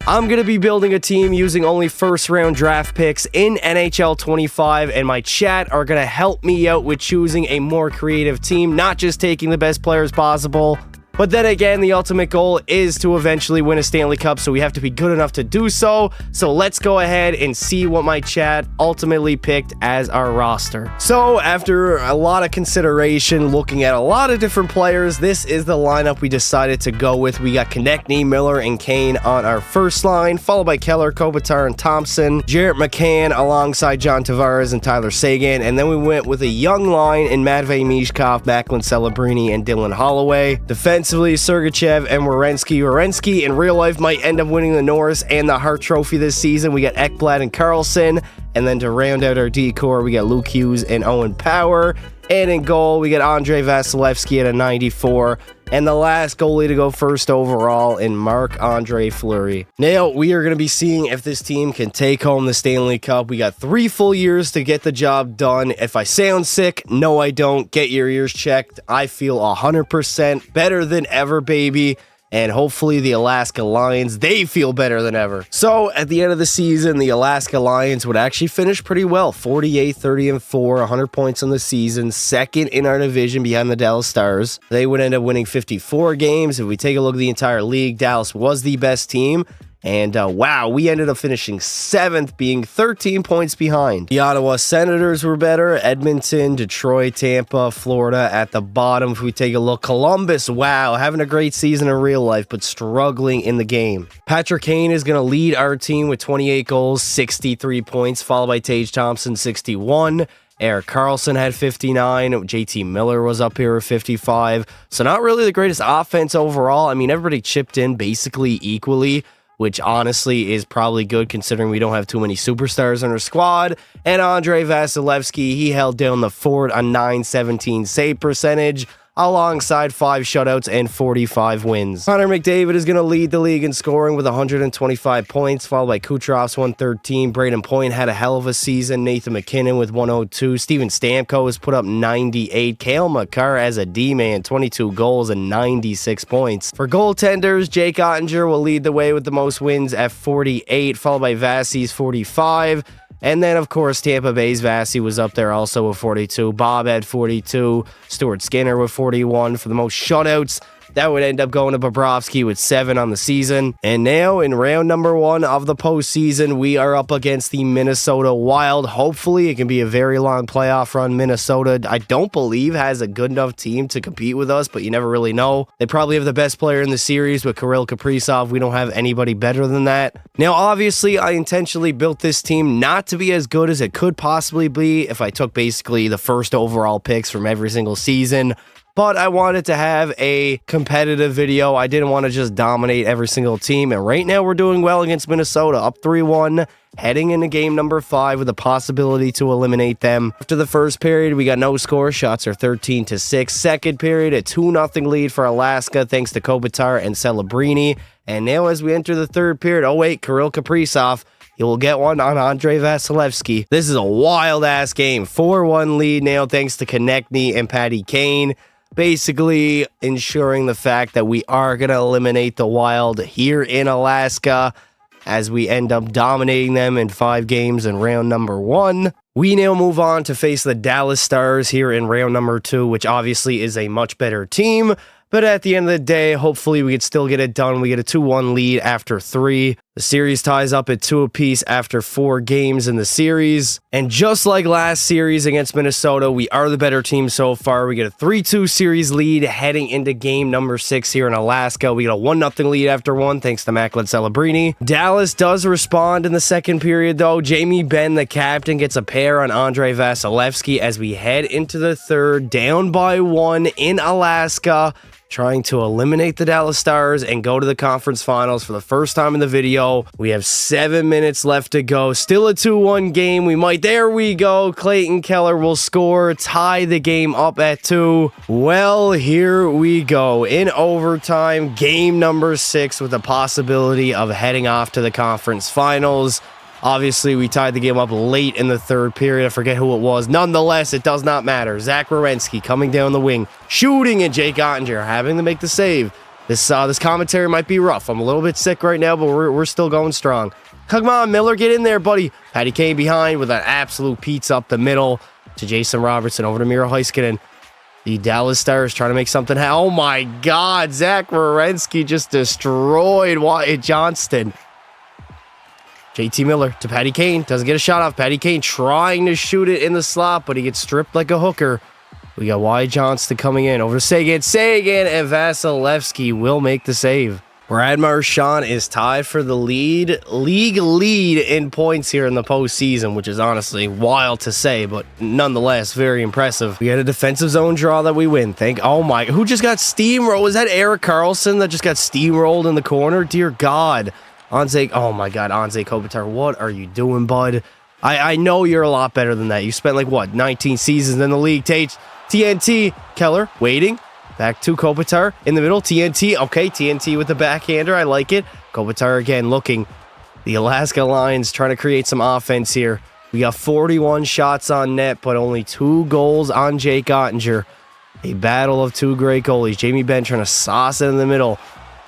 I'm going to be building a team using only first-round draft picks in NHL 25, and my chat are going to help me out with choosing a more creative team, not just taking the best players possible. But then again, the ultimate goal is to eventually win a Stanley Cup, so we have to be good enough to do so. So let's go ahead and see what my chat ultimately picked as our roster. So after a lot of consideration, looking at a lot of different players, this is the lineup we decided to go with. We got Konechny, Miller, and Kane on our first line, followed by Keller, Kopitar, and Thompson, Jarrett McCann alongside John Tavares and Tyler Seguin, and then we went with a young line in Matvei Mishkov, Macklin Celebrini, and Dylan Holloway. Defensively, Sergachev and Werenski. Werenski in real life might end up winning the Norris and the Hart Trophy this season. We got Ekblad and Carlson. And then to round out our decor, we got Luke Hughes and Owen Power. And in goal, we got Andrei Vasilevsky at a 94. And the last goalie to go first overall in Marc-Andre Fleury. Now, we are going to be seeing if this team can take home the Stanley Cup. We got 3 full years to get the job done. If I sound sick, no, I don't. Get your ears checked. I feel 100% better than ever, baby. And hopefully the Alaska Lions, they feel better than ever. So at the end of the season, the Alaska Lions would actually finish pretty well. 48, 30, and 4, 100 points on the season. Second in our division behind the Dallas Stars. They would end up winning 54 games. If we take a look at the entire league, Dallas was the best team. And wow, we ended up finishing 7th, being 13 points behind. The Ottawa Senators were better. Edmonton, Detroit, Tampa, Florida at the bottom. If we take a look, Columbus, wow, having a great season in real life, but struggling in the game. Patrick Kane is going to lead our team with 28 goals, 63 points, followed by Tage Thompson, 61. Erik Karlsson had 59. JT Miller was up here with 55. So not really the greatest offense overall. I mean, everybody chipped in basically equally, which honestly is probably good considering we don't have too many superstars in our squad. And Andrei Vasilevsky, he held down the fort, a .917 save percentage, alongside 5 shutouts and 45 wins. Connor McDavid is going to lead the league in scoring with 125 points, followed by Kucherov's 113. Braden Point had a hell of a season. Nathan McKinnon with 102. Steven Stamkos has put up 98. Cale Makar as a D-man, 22 goals and 96 points. For goaltenders, Jake Ottinger will lead the way with the most wins at 48, followed by Vasi's 45. And then, of course, Tampa Bay's Vasi was up there also with 42. Bob had 42. Stuart Skinner with 41 for the most shutouts. That would end up going to Bobrovsky with 7 on the season. And now, in round number 1 of the postseason, we are up against the Minnesota Wild. Hopefully, it can be a very long playoff run. Minnesota, I don't believe, has a good enough team to compete with us, but you never really know. They probably have the best player in the series with Kirill Kaprizov. We don't have anybody better than that. Now, obviously, I intentionally built this team not to be as good as it could possibly be if I took basically the first overall picks from every single season. But I wanted to have a competitive video. I didn't want to just dominate every single team. And right now we're doing well against Minnesota, up 3-1, heading into game number 5 with a possibility to eliminate them. After the first period, we got no score. Shots are 13-6. Second period, a 2-0 lead for Alaska, thanks to Kopitar and Celebrini. And now as we enter the third period, oh wait, Kirill Kaprizov, he will get one on Andrei Vasilevsky. This is a wild-ass game. 4-1 lead now thanks to Konechny and Patty Kane. Basically ensuring the fact that we are going to eliminate the Wild here in Alaska as we end up dominating them in 5 games in round number 1. We now move on to face the Dallas Stars here in round number 2, which obviously is a much better team. But at the end of the day, hopefully we could still get it done. We get a 2-1 lead after 3. The series ties up at 2 apiece after 4 games in the series. And just like last series against Minnesota, we are the better team so far. We get a 3-2 series lead heading into game number 6 here in Alaska. We get a 1-0 lead after 1 thanks to Macklin Celebrini. Dallas does respond in the second period though. Jamie Benn, the captain, gets a pair on Andrei Vasilevsky as we head into the third, down by 1 in Alaska, trying to eliminate the Dallas Stars and go to the conference finals for the first time in the video. We have 7 minutes left to go. Still a 2-1 game. There we go. Clayton Keller will score, tie the game up at 2. Well, here we go. In overtime, game number 6 with the possibility of heading off to the conference finals. Obviously, we tied the game up late in the third period. I forget who it was. Nonetheless, it does not matter. Zach Werenski coming down the wing, shooting at Jake Ottinger, having to make the save. This commentary might be rough. I'm a little bit sick right now, but we're still going strong. Come on, Miller, get in there, buddy. Patty Kane behind with an absolute pizza up the middle to Jason Robertson over to Miro Heiskanen. The Dallas Stars trying to make something happen. Oh my God, Zach Werenski just destroyed Wyatt Johnston. JT Miller to Patty Kane. Doesn't get a shot off. Patty Kane trying to shoot it in the slot, but he gets stripped like a hooker. We got Wyatt Johnston coming in over to Sagan, and Vasilevsky will make the save. Brad Marchand is tied for the league lead in points here in the postseason, which is honestly wild to say, but nonetheless very impressive. We had a defensive zone draw that we win. Who just got steamrolled? Was that Erik Karlsson that just got steamrolled in the corner? Dear God. Anze Kopitar, what are you doing, bud? I know you're a lot better than that. You spent 19 seasons in the league. TNT, Keller, waiting. Back to Kopitar in the middle. TNT, okay, TNT with the backhander. I like it. Kopitar again looking. The Alaska Lions trying to create some offense here. We got 41 shots on net, but only 2 goals on Jake Ottinger. A battle of 2 great goalies. Jamie Benn trying to sauce it in the middle.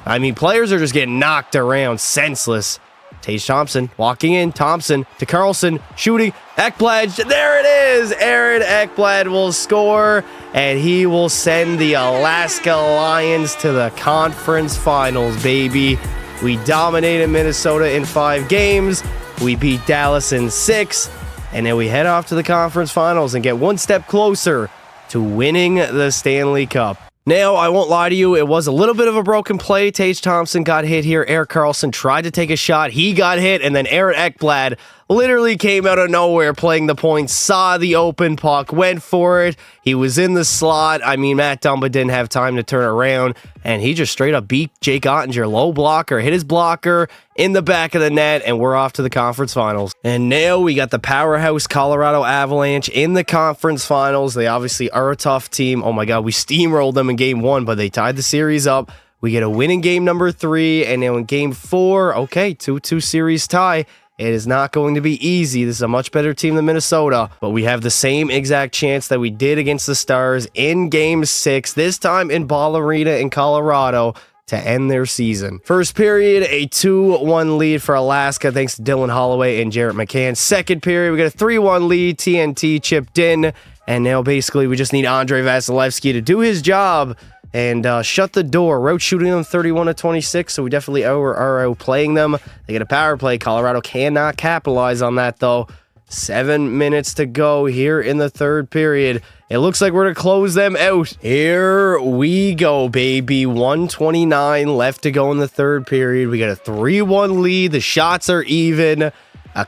I mean, players are just getting knocked around senseless. Tage Thompson walking in. Thompson to Karlsson. Shooting. Ekblad. There it is. Aaron Ekblad will score. And he will send the Alaska Lions to the conference finals, baby. We dominated Minnesota in 5 games. We beat Dallas in 6. And then we head off to the conference finals and get one step closer to winning the Stanley Cup. Now, I won't lie to you, it was a little bit of a broken play. Tage Thompson got hit here. Erik Karlsson tried to take a shot. He got hit, and then Aaron Ekblad literally came out of nowhere playing the point, saw the open puck, went for it. He was in the slot. I mean, Matt Dumba didn't have time to turn around, and he just straight up beat Jake Ottinger. Low blocker, hit his blocker in the back of the net, and we're off to the conference finals. And now we got the powerhouse Colorado Avalanche in the conference finals. They obviously are a tough team. Oh my God, we steamrolled them in game 1, but they tied the series up. We get a win in game number 3, and now in game 4, okay, 2-2 series tie. It is not going to be easy. This is a much better team than Minnesota, but we have the same exact chance that we did against the Stars in Game 6, this time in Ball Arena in Colorado, to end their season. First period, a 2-1 lead for Alaska, thanks to Dylan Holloway and Jarrett McCann. Second period, we got a 3-1 lead. TNT chipped in, and now basically we just need Andrei Vasilevsky to do his job and shut the door. Road shooting them 31-26, so we definitely are outplaying them. They get a power play. Colorado cannot capitalize on that, though. 7 minutes to go here in the third period. It looks like we're going to close them out. Here we go, baby. 1:29 left to go in the third period. We got a 3-1 lead. The shots are even.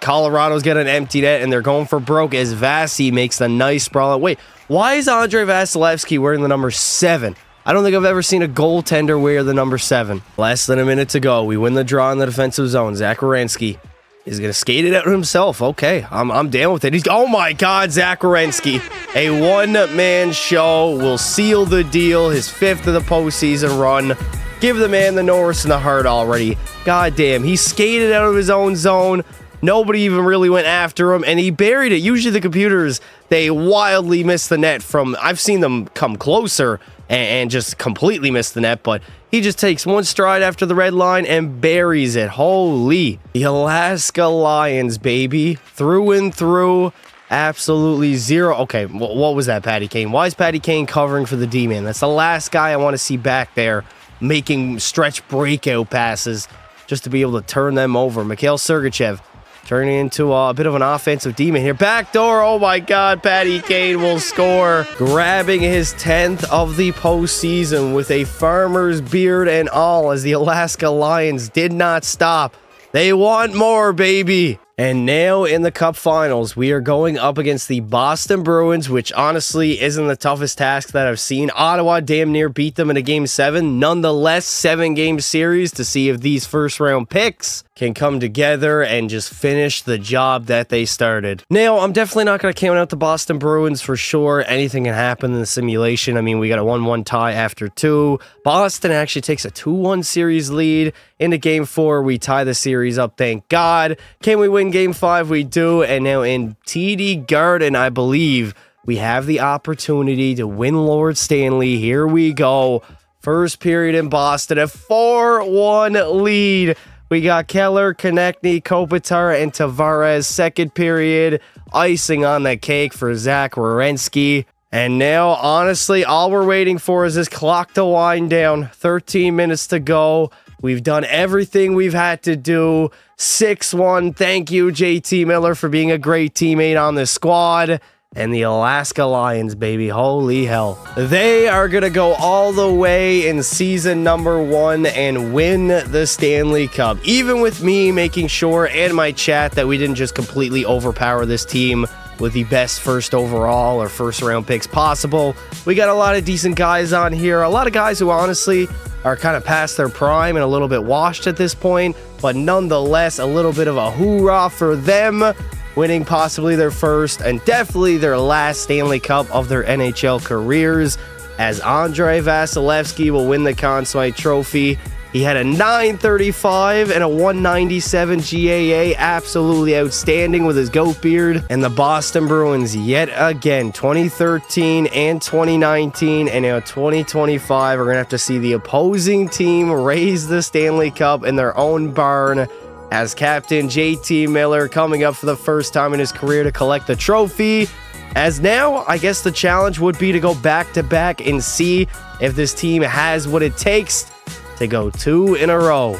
Colorado's got an empty net, and they're going for broke as Vasi makes the nice sprawl. Wait, why is Andrei Vasilevsky wearing the number 7? I don't think I've ever seen a goaltender wear the number 7. Less than a minute to go. We win the draw in the defensive zone. Zach Werenski is going to skate it out himself. Okay, I'm down with it. Oh my God, Zach Werenski. A one-man show will seal the deal. His 5th of the postseason run. Give the man the Norris and the heart already. God damn, he skated out of his own zone. Nobody even really went after him, and he buried it. Usually the computers, they wildly miss the net from... I've seen them come closer and just completely miss the net, but he just takes one stride after the red line and buries it. Holy. The Alaska Lions, baby. Through and through. Absolutely zero. Okay, what was that, Patty Kane? Why is Patty Kane covering for the D-man? That's the last guy I want to see back there making stretch breakout passes just to be able to turn them over. Mikhail Sergachev turning into a bit of an offensive demon here. Backdoor. Oh my God. Patty Kane will score. Grabbing his 10th of the postseason with a farmer's beard and all, as the Alaska Lions did not stop. They want more, baby. And now in the Cup Finals, we are going up against the Boston Bruins, which honestly isn't the toughest task that I've seen. Ottawa damn near beat them in a Game 7. Nonetheless, 7-game series to see if these first-round picks can come together and just finish the job that they started. Now, I'm definitely not going to count out the Boston Bruins for sure. Anything can happen in the simulation. I mean, we got a 1-1 tie after 2. Boston actually takes a 2-1 series lead. Into Game 4, we tie the series up, thank God. Can we win Game 5? We do. And now in TD Garden, I believe we have the opportunity to win Lord Stanley. Here we go. First period in Boston, a 4-1 lead. We got Keller, Konechny, Kopitar, and Tavares. Second period, icing on the cake for Zach Werenski. And now, honestly, all we're waiting for is this clock to wind down. 13 minutes to go. We've done everything we've had to do. 6-1. Thank you, JT Miller, for being a great teammate on this squad. And the Alaska Lions, baby. Holy hell. They are going to go all the way in season number 1 and win the Stanley Cup. Even with me making sure and my chat that we didn't just completely overpower this team with the best first overall or first round picks possible. We got a lot of decent guys on here. A lot of guys who honestly are kind of past their prime and a little bit washed at this point. But nonetheless, a little bit of a hoorah for them, winning possibly their first and definitely their last Stanley Cup of their NHL careers, as Andrei Vasilevskiy will win the Conn Smythe Trophy. He had a .935 and a .197 GAA, absolutely outstanding with his goat beard. And the Boston Bruins yet again, 2013 and 2019, and now 2025, we're going to have to see the opposing team raise the Stanley Cup in their own barn, as Captain JT Miller coming up for the first time in his career to collect the trophy. As now, I guess the challenge would be to go back-to-back and see if this team has what it takes to go 2 in a row.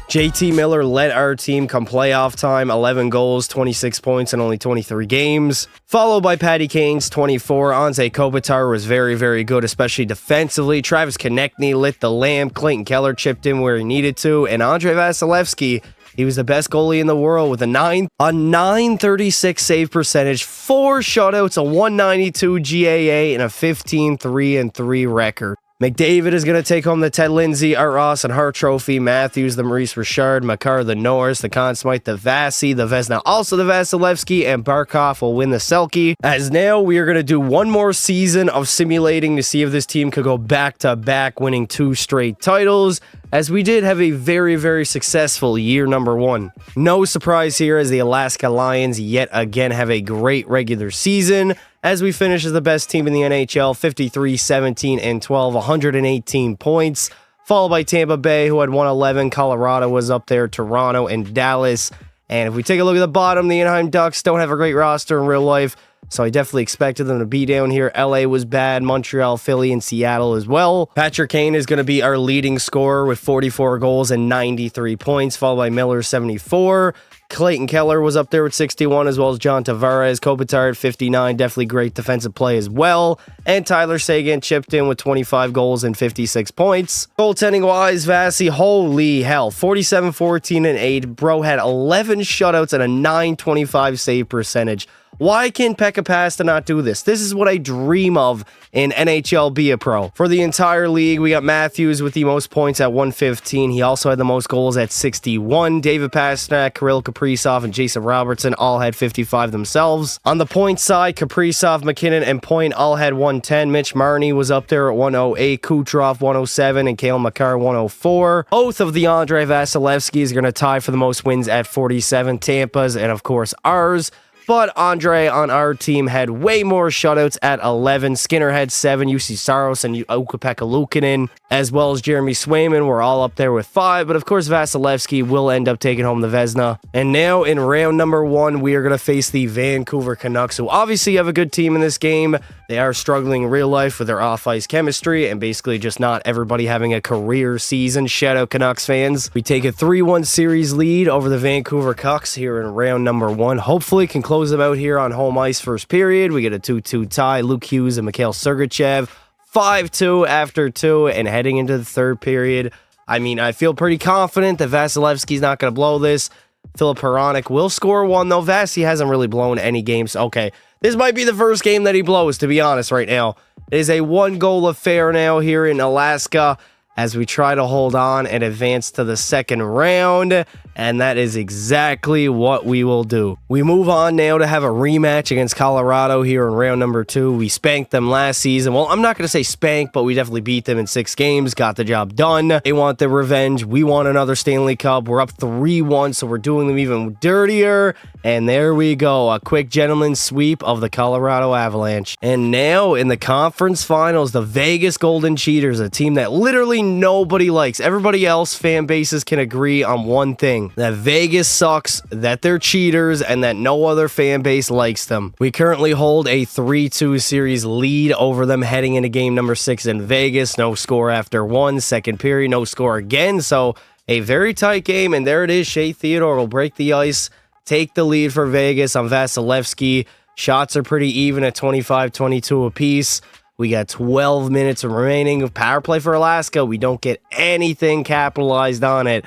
JT Miller led our team come playoff time, 11 goals, 26 points in only 23 games. Followed by Patty Kane's 24. Anze Kopitar was very, very good, especially defensively. Travis Konechny lit the lamp. Clayton Keller chipped in where he needed to. And Andrei Vasilevskiy, he was the best goalie in the world with a 936 save percentage, 4 shutouts, a 192 GAA, and a 15-3-3 record. McDavid is going to take home the Ted Lindsay, Art Ross, and Hart Trophy. Matthews, the Maurice Richard, Makar, the Norris, the Conn Smythe, the Vasi, the Vezina, also the Vasilevskiy, and Barkov will win the Selke. As now we are going to do one more season of simulating to see if this team could go back-to-back, winning 2 straight titles, as we did have a very, very successful year number 1. No surprise here, as the Alaska Lions yet again have a great regular season, as we finish as the best team in the NHL, 53, 17, and 12, 118 points, followed by Tampa Bay, who had 111. Colorado was up there, Toronto, and Dallas. And if we take a look at the bottom, the Anaheim Ducks don't have a great roster in real life, so I definitely expected them to be down here. LA was bad, Montreal, Philly, and Seattle as well. Patrick Kane is going to be our leading scorer with 44 goals and 93 points, followed by Miller, 74. Clayton Keller was up there with 61, as well as John Tavares. Kopitar at 59, definitely great defensive play as well. And Tyler Seguin chipped in with 25 goals and 56 points. Goaltending-wise, Vasi, holy hell, 47, 14, and 8. Bro had 11 shutouts and a .925 save percentage. Why can Pekka Pasta not do this? This is what I dream of in NHL Be a Pro. For the entire league, we got Matthews with the most points at 115. He also had the most goals at 61. David Pastrnak, Kirill Kaprizov, and Jason Robertson all had 55 themselves. On the point side, Kaprizov, McKinnon, and Point all had 110. Mitch Marnie was up there at 108. Kucherov, 107, and Cale Makar, 104. Both of the Andrei Vasilevskiys are going to tie for the most wins at 47. Tampa's, and of course ours. But Andre on our team had way more shutouts at 11. Skinner had 7. UC Saros and Ukko-Pekka Luukkonen, as well as Jeremy Swayman, were all up there with 5. But of course, Vasilevskiy will end up taking home the Vezina. And now in round number 1, we are going to face the Vancouver Canucks, who obviously have a good team in this game. They are struggling in real life with their off-ice chemistry and basically just not everybody having a career season. Shout out Canucks fans. We take a 3-1 series lead over the Vancouver Canucks here in round number 1. Hopefully can close them out here on home ice first period. We get a 2-2 tie. Luke Hughes and Mikhail Sergachev 5-2 after 2, and heading into the third period, I mean, I feel pretty confident that Vasilevsky's not going to blow this. Filip Hronek will score 1, though. Vasi hasn't really blown any games. Okay, this might be the first game that he blows, to be honest, right now. It is a 1-goal affair now here in Alaska, as we try to hold on and advance to the second round, and that is exactly what we will do. We move on now to have a rematch against Colorado here in round number 2. We spanked them last season. Well, I'm not going to say spank, but we definitely beat them in 6 games, got the job done. They want their revenge. We want another Stanley Cup. We're up 3-1, so we're doing them even dirtier, and there we go, a quick gentleman's sweep of the Colorado Avalanche. And now in the conference finals, the Vegas Golden Cheaters, a team that literally nobody likes. Everybody else fan bases can agree on one thing, that Vegas sucks, that they're cheaters, and that no other fan base likes them. We currently hold a 3-2 series lead over them heading into game number 6 in Vegas. No score after 1, second period, no score again, so a very tight game, and there it is. Shea Theodore will break the ice, take the lead for Vegas on Vasilevsky. Shots are pretty even at 25-22 apiece. We got 12 minutes remaining of power play for Alaska. We don't get anything capitalized on it.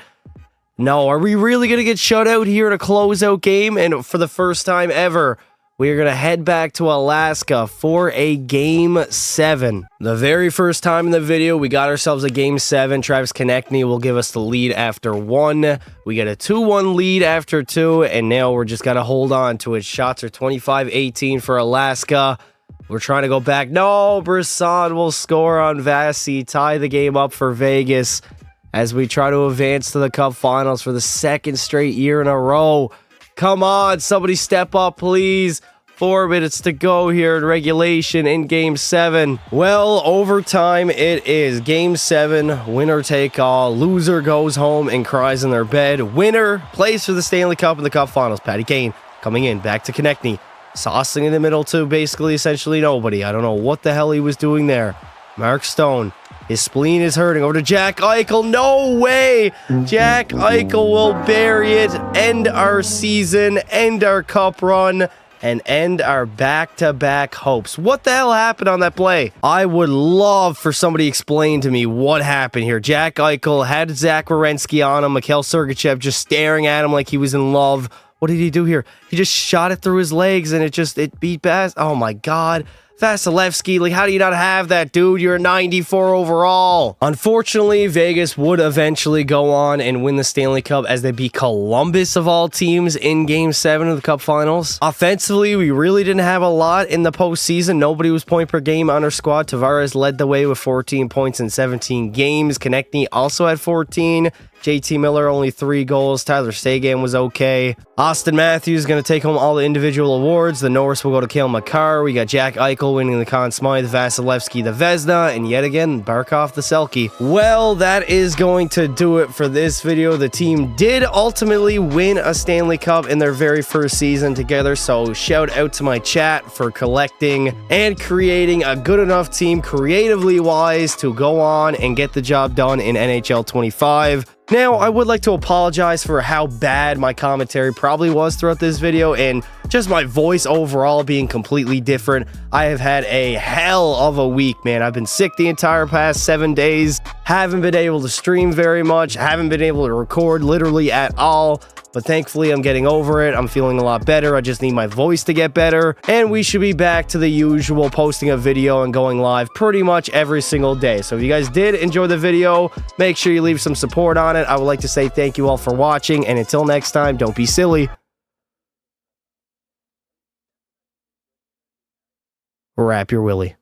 No, are we really going to get shut out here in a closeout game? And for the first time ever, we are going to head back to Alaska for a Game 7. The very first time in the video, we got ourselves a Game 7. Travis Konechny will give us the lead after 1. We get a 2-1 lead after 2, and now we're just going to hold on to it. Shots are 25-18 for Alaska. We're trying to go back. No, Brisson will score on Vasi, tie the game up for Vegas as we try to advance to the Cup Finals for the second straight year in a row. Come on, somebody step up, please. 4 minutes to go here in regulation in Game 7. Well, overtime it is. Game 7, winner take all. Loser goes home and cries in their bed. Winner plays for the Stanley Cup and the Cup Finals. Patty Kane coming in, back to Konechny. Saucing in the middle to basically essentially nobody. I don't know what the hell he was doing there. Mark Stone. His spleen is hurting. Over to Jack Eichel. No way! Jack Eichel will bury it. End our season. End our cup run. And end our back-to-back hopes. What the hell happened on that play? I would love for somebody to explain to me what happened here. Jack Eichel had Zach Werenski on him. Mikhail Sergachev just staring at him like he was in love. What did he do here? He just shot it through his legs and it beat Bass. Oh my God. Vasilevsky, like, how do you not have that, dude? You're a 94 overall. Unfortunately, Vegas would eventually go on and win the Stanley Cup as they beat Columbus of all teams in Game 7 of the Cup Finals. Offensively, we really didn't have a lot in the postseason. Nobody was point per game on our squad. Tavares led the way with 14 points in 17 games. Konechny also had 14. JT Miller only 3 goals. Tyler Seguin was okay. Austin Matthews going to take home all the individual awards. The Norris will go to Cale Makar. We got Jack Eichel winning the Conn Smythe, Vasilevsky the Vezina, and yet again Barkov the Selke. Well, that is going to do it for this video. The team did ultimately win a Stanley Cup in their very first season together, so shout out to my chat for collecting and creating a good enough team creatively wise to go on and get the job done in NHL 25. Now, I would like to apologize for how bad my commentary probably was throughout this video and just my voice overall being completely different. I have had a hell of a week, man. I've been sick the entire past 7 days. Haven't been able to stream very much. Haven't been able to record literally at all. But thankfully, I'm getting over it. I'm feeling a lot better. I just need my voice to get better. And we should be back to the usual posting a video and going live pretty much every single day. So if you guys did enjoy the video, make sure you leave some support on it. I would like to say thank you all for watching. And until next time, don't be silly. Wrap your willy.